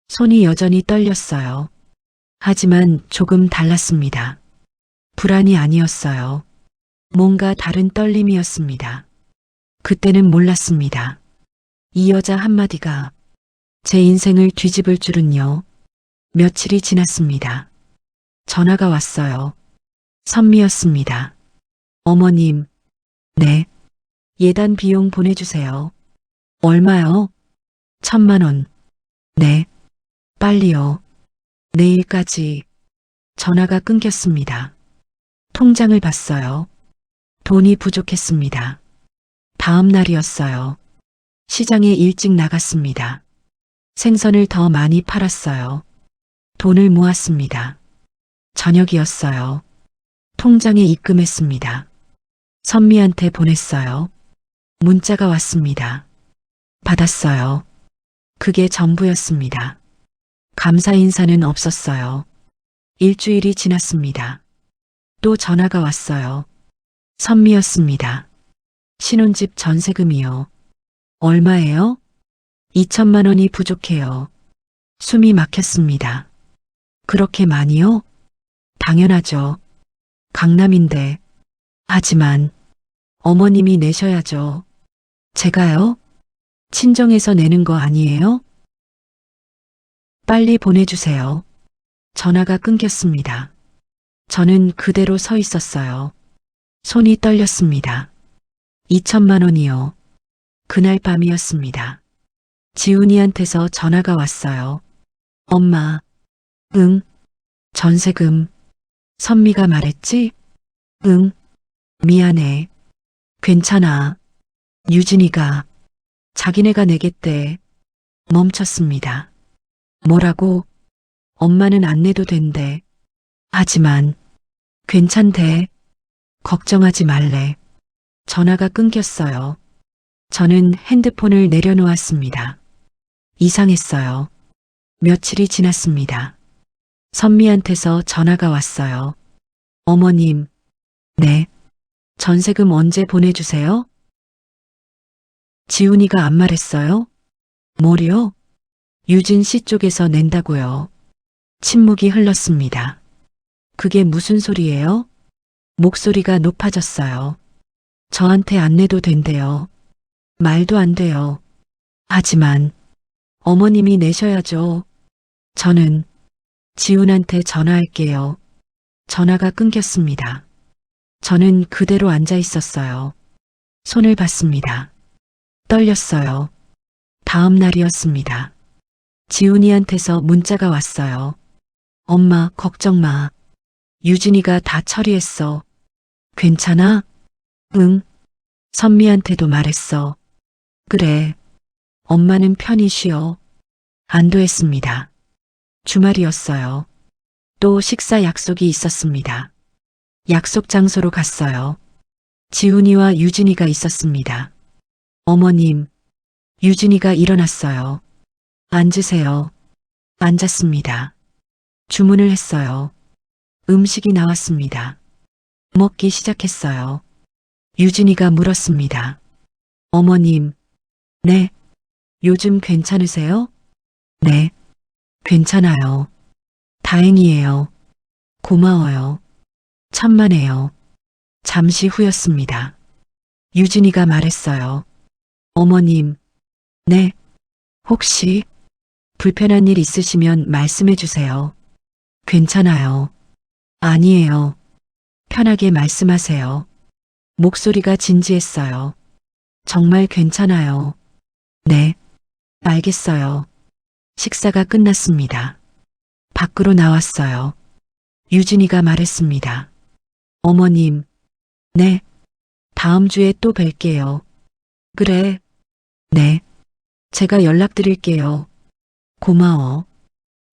손이 여전히 떨렸어요. 하지만 조금 달랐습니다. 불안이 아니었어요. 뭔가 다른 떨림이었습니다. 그때는 몰랐습니다. 이 여자 한마디가 제 인생을 뒤집을 줄은요. 며칠이 지났습니다. 전화가 왔어요. 선미였습니다. 어머님. 네. 예단 비용 보내주세요. 얼마요? 1,000만 원. 네. 빨리요. 내일까지. 전화가 끊겼습니다. 통장을 봤어요. 돈이 부족했습니다. 다음 날이었어요. 시장에 일찍 나갔습니다. 생선을 더 많이 팔았어요. 돈을 모았습니다. 저녁이었어요. 통장에 입금했습니다. 선미한테 보냈어요. 문자가 왔습니다. 받았어요. 그게 전부였습니다. 감사 인사는 없었어요. 일주일이 지났습니다. 또 전화가 왔어요. 선미였습니다. 신혼집 전세금이요. 얼마예요? 2,000만 원이 부족해요. 숨이 막혔습니다. 그렇게 많이요? 당연하죠. 강남인데. 하지만 어머님이 내셔야죠. 제가요? 친정에서 내는 거 아니에요? 빨리 보내주세요. 전화가 끊겼습니다. 저는 그대로 서 있었어요. 손이 떨렸습니다. 2,000만 원이요. 그날 밤이었습니다. 지훈이한테서 전화가 왔어요. 엄마. 응. 전세금. 선미가 말했지? 응. 미안해. 괜찮아. 유진이가 자기네가 내겠대. 멈췄습니다. 뭐라고? 엄마는 안 내도 된대. 하지만 괜찮대. 걱정하지 말래. 전화가 끊겼어요. 저는 핸드폰을 내려놓았습니다. 이상했어요. 며칠이 지났습니다. 선미한테서 전화가 왔어요. 어머님. 네. 전세금 언제 보내주세요? 지훈이가 안 말했어요? 뭐요? 유진 씨 쪽에서 낸다고요. 침묵이 흘렀습니다. 그게 무슨 소리예요? 목소리가 높아졌어요. 저한테 안 내도 된대요. 말도 안 돼요. 하지만 어머님이 내셔야죠. 저는 지훈한테 전화할게요. 전화가 끊겼습니다. 저는 그대로 앉아 있었어요. 손을 봤습니다. 떨렸어요. 다음 날이었습니다. 지훈이한테서 문자가 왔어요. 엄마, 걱정 마. 유진이가 다 처리했어. 괜찮아? 응. 선미한테도 말했어. 그래. 엄마는 편히 쉬어. 안도했습니다. 주말이었어요. 또 식사 약속이 있었습니다. 약속 장소로 갔어요. 지훈이와 유진이가 있었습니다. 어머님, 유진이가 일어났어요. 앉으세요. 앉았습니다. 주문을 했어요. 음식이 나왔습니다. 먹기 시작했어요. 유진이가 물었습니다. 어머님, 네. 요즘 괜찮으세요? 네. 괜찮아요. 다행이에요. 고마워요. 천만에요. 잠시 후였습니다. 유진이가 말했어요. 어머님, 네. 혹시 불편한 일 있으시면 말씀해 주세요. 괜찮아요. 아니에요. 편하게 말씀하세요. 목소리가 진지했어요. 정말 괜찮아요. 네. 알겠어요. 식사가 끝났습니다. 밖으로 나왔어요. 유진이가 말했습니다. 어머님, 네. 다음 주에 또 뵐게요. 그래. 네. 제가 연락드릴게요. 고마워.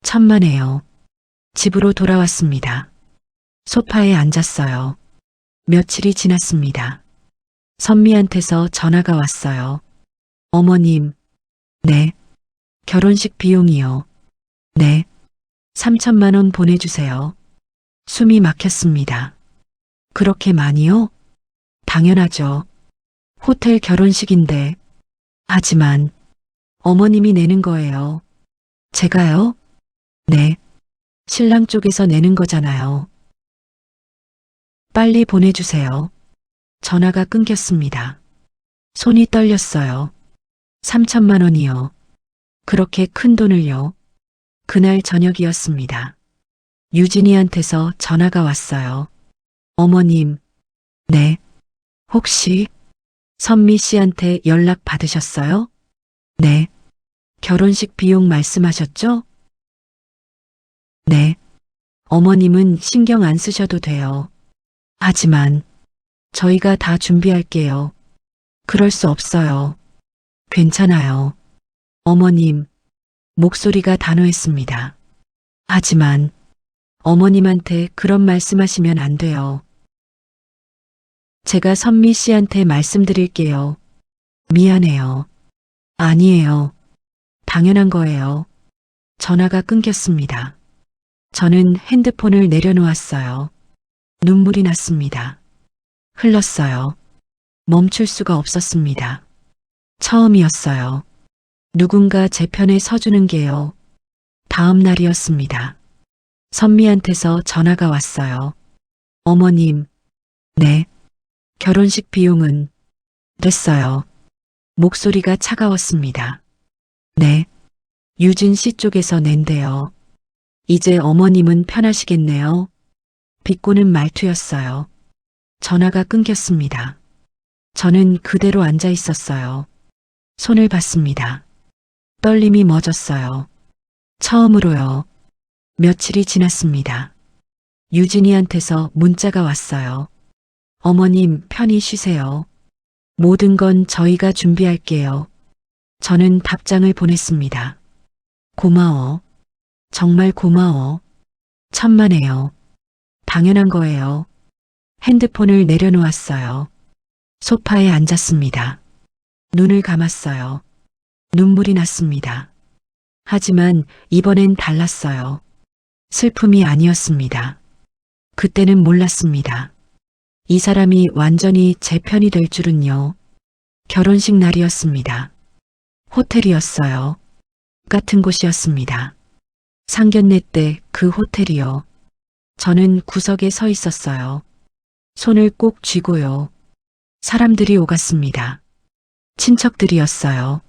천만에요. 집으로 돌아왔습니다. 소파에 앉았어요. 며칠이 지났습니다. 선미한테서 전화가 왔어요. 어머님, 네. 결혼식 비용이요. 네. 3천만 원 보내주세요. 숨이 막혔습니다. 그렇게 많이요? 당연하죠. 호텔 결혼식인데. 하지만 어머님이 내는 거예요. 제가요? 네. 신랑 쪽에서 내는 거잖아요. 빨리 보내주세요. 전화가 끊겼습니다. 손이 떨렸어요. 3천만 원이요. 그렇게 큰 돈을요. 그날 저녁이었습니다. 유진이한테서 전화가 왔어요. 어머님, 네. 혹시 선미 씨한테 연락 받으셨어요? 네. 결혼식 비용 말씀하셨죠? 네. 어머님은 신경 안 쓰셔도 돼요. 하지만 저희가 다 준비할게요. 그럴 수 없어요. 괜찮아요. 어머님, 목소리가 단호했습니다. 하지만 어머님한테 그런 말씀하시면 안 돼요. 제가 선미 씨한테 말씀드릴게요. 미안해요. 아니에요. 당연한 거예요. 전화가 끊겼습니다. 저는 핸드폰을 내려놓았어요. 눈물이 났습니다. 흘렀어요. 멈출 수가 없었습니다. 처음이었어요. 누군가 제 편에 서주는 게요. 다음 날이었습니다. 선미한테서 전화가 왔어요. 어머님, 네. 결혼식 비용은 됐어요. 목소리가 차가웠습니다. 네. 유진 씨 쪽에서 낸대요. 이제 어머님은 편하시겠네요. 비꼬는 말투였어요. 전화가 끊겼습니다. 저는 그대로 앉아 있었어요. 손을 봤습니다. 떨림이 멎었어요. 처음으로요. 며칠이 지났습니다. 유진이한테서 문자가 왔어요. 어머님 편히 쉬세요. 모든 건 저희가 준비할게요. 저는 답장을 보냈습니다. 고마워. 정말 고마워. 천만에요. 당연한 거예요. 핸드폰을 내려놓았어요. 소파에 앉았습니다. 눈을 감았어요. 눈물이 났습니다. 하지만 이번엔 달랐어요. 슬픔이 아니었습니다. 그때는 몰랐습니다. 이 사람이 완전히 제 편이 될 줄은요. 결혼식 날이었습니다. 호텔이었어요. 같은 곳이었습니다. 상견례 때 그 호텔이요. 저는 구석에 서 있었어요. 손을 꼭 쥐고요. 사람들이 오갔습니다. 친척들이었어요.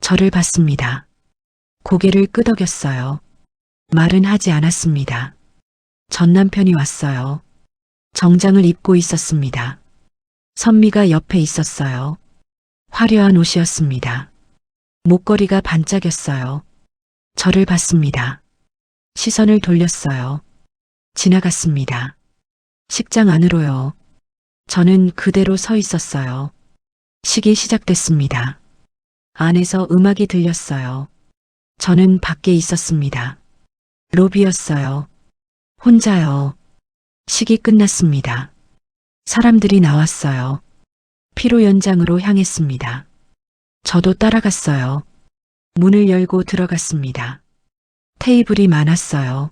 저를 봤습니다. 고개를 끄덕였어요. 말은 하지 않았습니다. 전 남편이 왔어요. 정장을 입고 있었습니다. 선미가 옆에 있었어요. 화려한 옷이었습니다. 목걸이가 반짝였어요. 저를 봤습니다. 시선을 돌렸어요. 지나갔습니다. 식장 안으로요. 저는 그대로 서 있었어요. 식이 시작됐습니다. 안에서 음악이 들렸어요. 저는 밖에 있었습니다. 로비였어요. 혼자요. 식이 끝났습니다. 사람들이 나왔어요. 피로 연장으로 향했습니다. 저도 따라갔어요. 문을 열고 들어갔습니다. 테이블이 많았어요.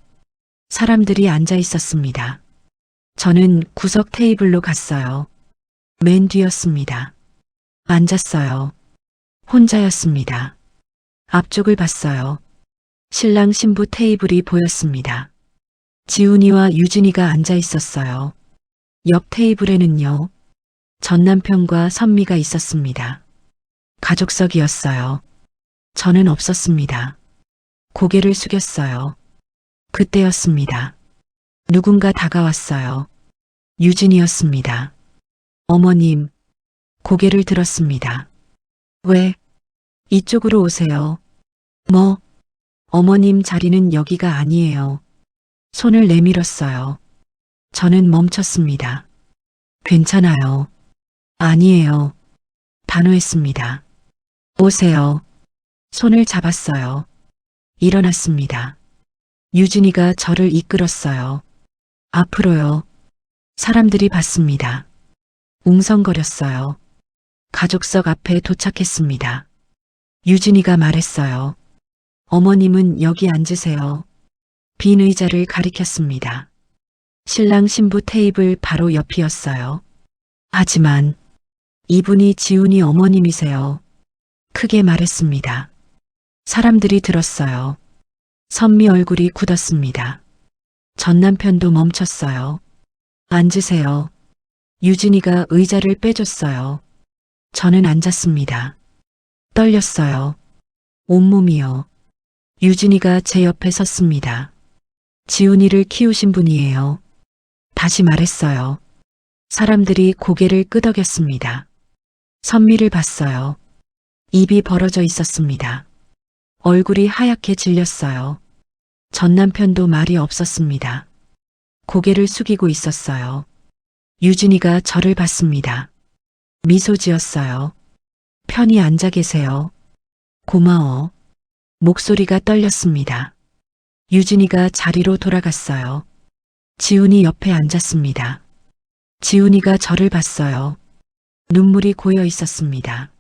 사람들이 앉아 있었습니다. 저는 구석 테이블로 갔어요. 맨 뒤였습니다. 앉았어요. 혼자였습니다. 앞쪽을 봤어요. 신랑 신부 테이블이 보였습니다. 지훈이와 유진이가 앉아 있었어요. 옆 테이블에는요, 전 남편과 선미가 있었습니다. 가족석이었어요. 저는 없었습니다. 고개를 숙였어요. 그때였습니다. 누군가 다가왔어요. 유진이었습니다. 어머님, 고개를 들었습니다. 왜? 이쪽으로 오세요. 뭐? 어머님 자리는 여기가 아니에요. 손을 내밀었어요. 저는 멈췄습니다. 괜찮아요. 아니에요. 단호했습니다. 오세요. 손을 잡았어요. 일어났습니다. 유진이가 저를 이끌었어요. 앞으로요. 사람들이 봤습니다. 웅성거렸어요. 가족석 앞에 도착했습니다. 유진이가 말했어요. 어머님은 여기 앉으세요. 빈 의자를 가리켰습니다. 신랑 신부 테이블 바로 옆이었어요. 하지만 이분이 지훈이 어머님이세요. 크게 말했습니다. 사람들이 들었어요. 선미 얼굴이 굳었습니다. 전 남편도 멈췄어요. 앉으세요. 유진이가 의자를 빼줬어요. 저는 앉았습니다. 떨렸어요. 온몸이요. 유진이가 제 옆에 섰습니다. 지훈이를 키우신 분이에요. 다시 말했어요. 사람들이 고개를 끄덕였습니다. 선미를 봤어요. 입이 벌어져 있었습니다. 얼굴이 하얗게 질렸어요. 전 남편도 말이 없었습니다. 고개를 숙이고 있었어요. 유진이가 저를 봤습니다. 미소 지었어요. 편히 앉아 계세요. 고마워. 목소리가 떨렸습니다. 유진이가 자리로 돌아갔어요. 지훈이 옆에 앉았습니다. 지훈이가 저를 봤어요. 눈물이 고여 있었습니다.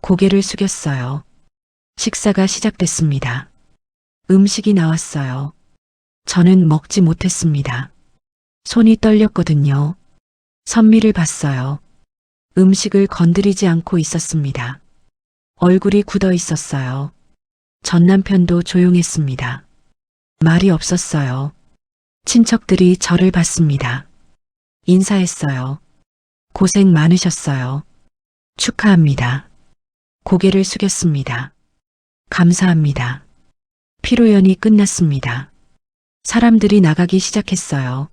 고개를 숙였어요. 식사가 시작됐습니다. 음식이 나왔어요. 저는 먹지 못했습니다. 손이 떨렸거든요. 선미를 봤어요. 음식을 건드리지 않고 있었습니다. 얼굴이 굳어 있었어요. 전 남편도 조용했습니다. 말이 없었어요. 친척들이 저를 봤습니다. 인사했어요. 고생 많으셨어요. 축하합니다. 고개를 숙였습니다. 감사합니다. 피로연이 끝났습니다. 사람들이 나가기 시작했어요.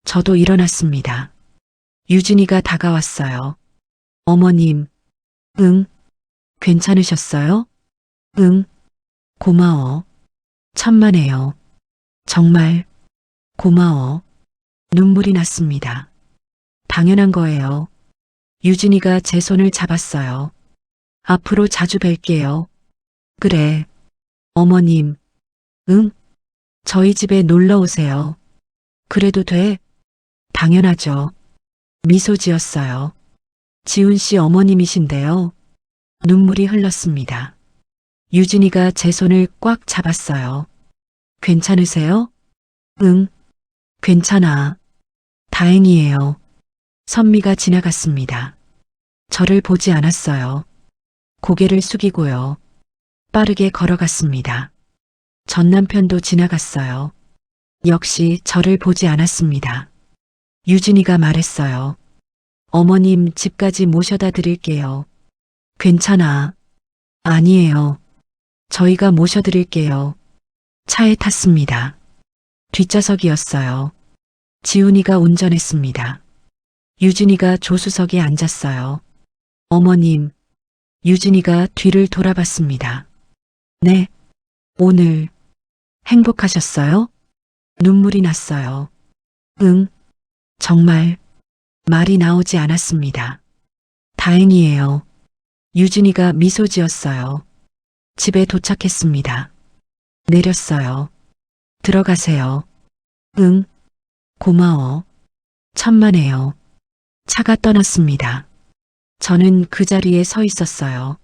저도 일어났습니다. 유진이가 다가왔어요. 어머님, 응? 괜찮으셨어요? 응? 고마워. 천만에요. 정말 고마워. 눈물이 났습니다. 당연한 거예요. 유진이가 제 손을 잡았어요. 앞으로 자주 뵐게요. 그래. 어머님, 응? 저희 집에 놀러 오세요. 그래도 돼? 당연하죠. 미소 지었어요. 지훈 씨 어머님이신데요. 눈물이 흘렀습니다. 유진이가 제 손을 꽉 잡았어요. 괜찮으세요? 응, 괜찮아. 다행이에요. 선미가 지나갔습니다. 저를 보지 않았어요. 고개를 숙이고요. 빠르게 걸어갔습니다. 전 남편도 지나갔어요. 역시 저를 보지 않았습니다. 유진이가 말했어요. 어머님 집까지 모셔다 드릴게요. 괜찮아. 아니에요. 저희가 모셔드릴게요. 차에 탔습니다. 뒷좌석이었어요. 지훈이가 운전했습니다. 유진이가 조수석에 앉았어요. 어머님, 유진이가 뒤를 돌아봤습니다. 네, 오늘 행복하셨어요? 눈물이 났어요. 응, 정말 말이 나오지 않았습니다. 다행이에요. 유진이가 미소 지었어요. 집에 도착했습니다. 내렸어요. 들어가세요. 응, 고마워. 천만에요. 차가 떠났습니다. 저는 그 자리에 서 있었어요.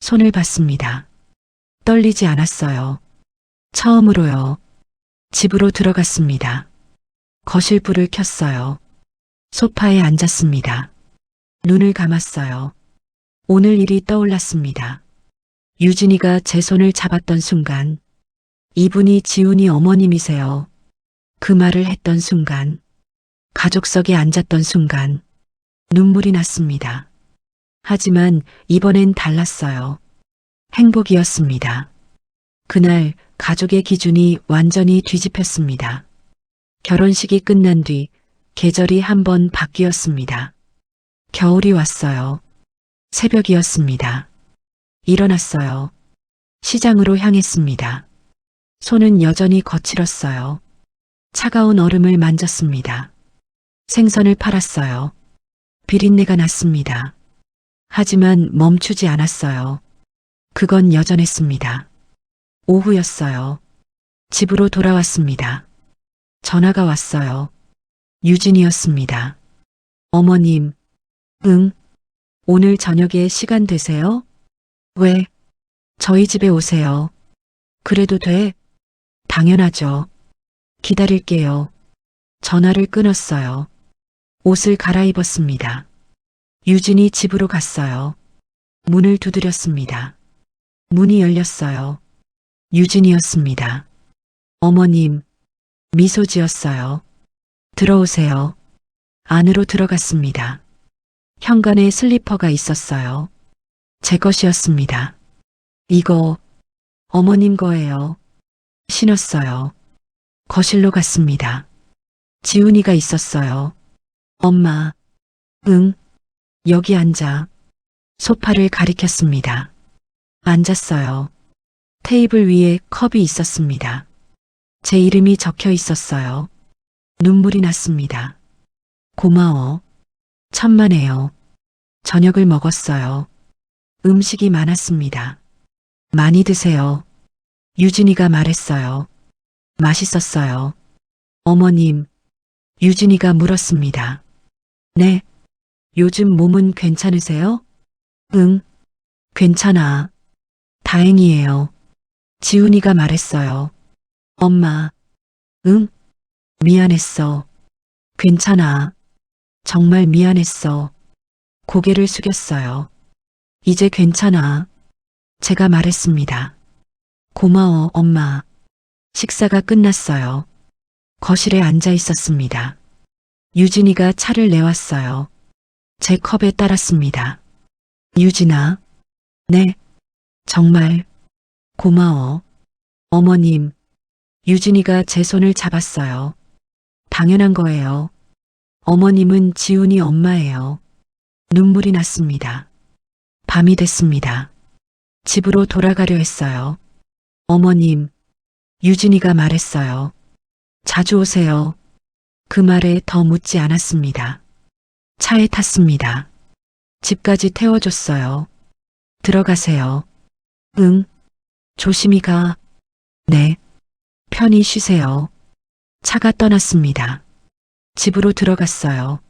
손을 봤습니다. 떨리지 않았어요. 처음으로요. 집으로 들어갔습니다. 거실 불을 켰어요. 소파에 앉았습니다. 눈을 감았어요. 오늘 일이 떠올랐습니다. 유진이가 제 손을 잡았던 순간, 이분이 지훈이 어머님이세요. 그 말을 했던 순간, 가족석에 앉았던 순간, 눈물이 났습니다. 하지만 이번엔 달랐어요. 행복이었습니다. 그날 가족의 기준이 완전히 뒤집혔습니다. 결혼식이 끝난 뒤 계절이 한번 바뀌었습니다. 겨울이 왔어요. 새벽이었습니다. 일어났어요. 시장으로 향했습니다. 손은 여전히 거칠었어요. 차가운 얼음을 만졌습니다. 생선을 팔았어요. 비린내가 났습니다. 하지만 멈추지 않았어요. 그건 여전했습니다. 오후였어요. 집으로 돌아왔습니다. 전화가 왔어요. 유진이었습니다. 어머님, 응? 오늘 저녁에 시간 되세요? 왜? 저희 집에 오세요. 그래도 돼? 당연하죠. 기다릴게요. 전화를 끊었어요. 옷을 갈아입었습니다. 유진이 집으로 갔어요. 문을 두드렸습니다. 문이 열렸어요. 유진이었습니다. 어머님, 미소 지었어요. 들어오세요. 안으로 들어갔습니다. 현관에 슬리퍼가 있었어요. 제 것이었습니다. 이거 어머님 거예요. 신었어요. 거실로 갔습니다. 지훈이가 있었어요. 엄마, 응, 여기 앉아. 소파를 가리켰습니다. 앉았어요. 테이블 위에 컵이 있었습니다. 제 이름이 적혀 있었어요. 눈물이 났습니다. 고마워. 천만에요. 저녁을 먹었어요. 음식이 많았습니다. 많이 드세요. 유진이가 말했어요. 맛있었어요. 어머님, 유진이가 물었습니다. 네. 요즘 몸은 괜찮으세요? 응, 괜찮아. 다행이에요. 지훈이가 말했어요. 엄마, 응? 미안했어. 괜찮아. 정말 미안했어. 고개를 숙였어요. 이제 괜찮아. 제가 말했습니다. 고마워, 엄마. 식사가 끝났어요. 거실에 앉아 있었습니다. 유진이가 차를 내왔어요. 제 컵에 따랐습니다. 유진아. 네. 정말. 고마워. 어머님. 유진이가 제 손을 잡았어요. 당연한 거예요. 어머님은 지훈이 엄마예요. 눈물이 났습니다. 밤이 됐습니다. 집으로 돌아가려 했어요. 어머님. 유진이가 말했어요. 자주 오세요. 그 말에 더 묻지 않았습니다. 차에 탔습니다. 집까지 태워줬어요. 들어가세요. 응. 조심히 가. 네. 편히 쉬세요. 차가 떠났습니다. 집으로 들어갔어요.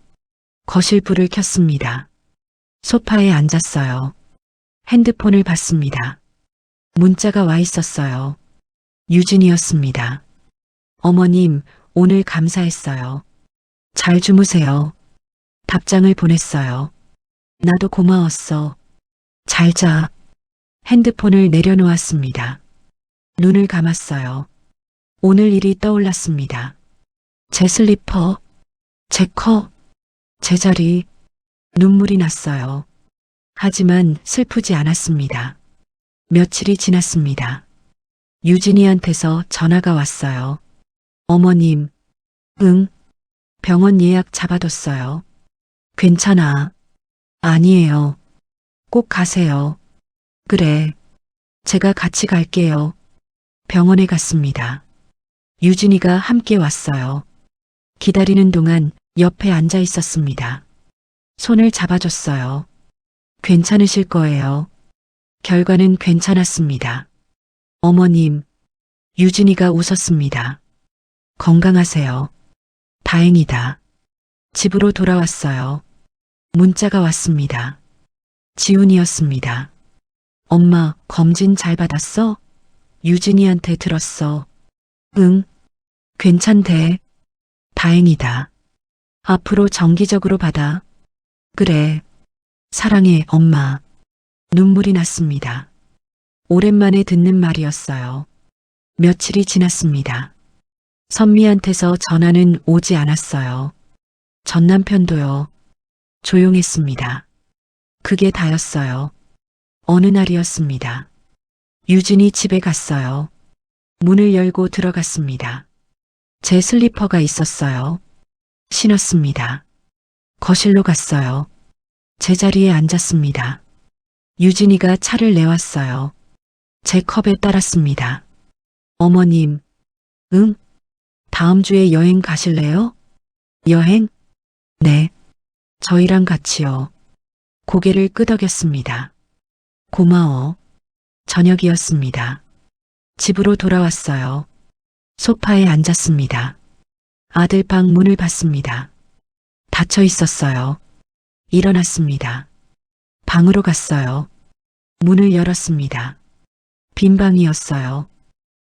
거실 불을 켰습니다. 소파에 앉았어요. 핸드폰을 봤습니다. 문자가 와 있었어요. 유진이었습니다. 어머님, 오늘 감사했어요. 잘 주무세요. 답장을 보냈어요. 나도 고마웠어. 잘 자. 핸드폰을 내려놓았습니다. 눈을 감았어요. 오늘 일이 떠올랐습니다. 제 슬리퍼, 제 컵, 제 자리, 눈물이 났어요. 하지만 슬프지 않았습니다. 며칠이 지났습니다. 유진이한테서 전화가 왔어요. 어머님, 응, 병원 예약 잡아뒀어요. 괜찮아. 아니에요. 꼭 가세요. 그래. 제가 같이 갈게요. 병원에 갔습니다. 유진이가 함께 왔어요. 기다리는 동안 옆에 앉아 있었습니다. 손을 잡아줬어요. 괜찮으실 거예요. 결과는 괜찮았습니다. 어머님, 유진이가 웃었습니다. 건강하세요. 다행이다. 집으로 돌아왔어요. 문자가 왔습니다. 지훈이었습니다. 엄마, 검진 잘 받았어? 유진이한테 들었어. 응. 괜찮대. 다행이다. 앞으로 정기적으로 받아. 그래. 사랑해, 엄마. 눈물이 났습니다. 오랜만에 듣는 말이었어요. 며칠이 지났습니다. 선미한테서 전화는 오지 않았어요. 전 남편도요. 조용했습니다. 그게 다였어요. 어느 날이었습니다. 유진이 집에 갔어요. 문을 열고 들어갔습니다. 제 슬리퍼가 있었어요. 신었습니다. 거실로 갔어요. 제자리에 앉았습니다. 유진이가 차를 내왔어요. 제 컵에 따랐습니다. 어머님, 응? 다음 주에 여행 가실래요? 여행? 네. 저희랑 같이요. 고개를 끄덕였습니다. 고마워. 저녁이었습니다. 집으로 돌아왔어요. 소파에 앉았습니다. 아들 방 문을 봤습니다. 닫혀 있었어요. 일어났습니다. 방으로 갔어요. 문을 열었습니다. 빈 방이었어요.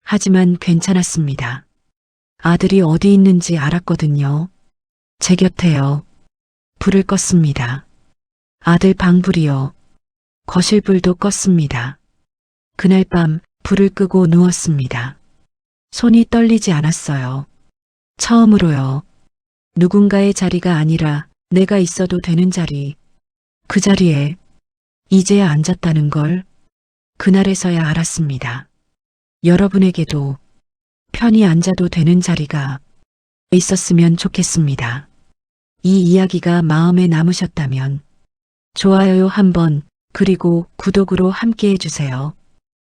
하지만 괜찮았습니다. 아들이 어디 있는지 알았거든요. 제 곁에요. 불을 껐습니다. 아들 방 불이요. 거실 불도 껐습니다. 그날 밤 불을 끄고 누웠습니다. 손이 떨리지 않았어요. 처음으로요. 누군가의 자리가 아니라 내가 있어도 되는 자리. 그 자리에 이제야 앉았다는 걸 그날에서야 알았습니다. 여러분에게도 편히 앉아도 되는 자리가 있었으면 좋겠습니다. 이 이야기가 마음에 남으셨다면 좋아요 한번 그리고 구독으로 함께 해주세요.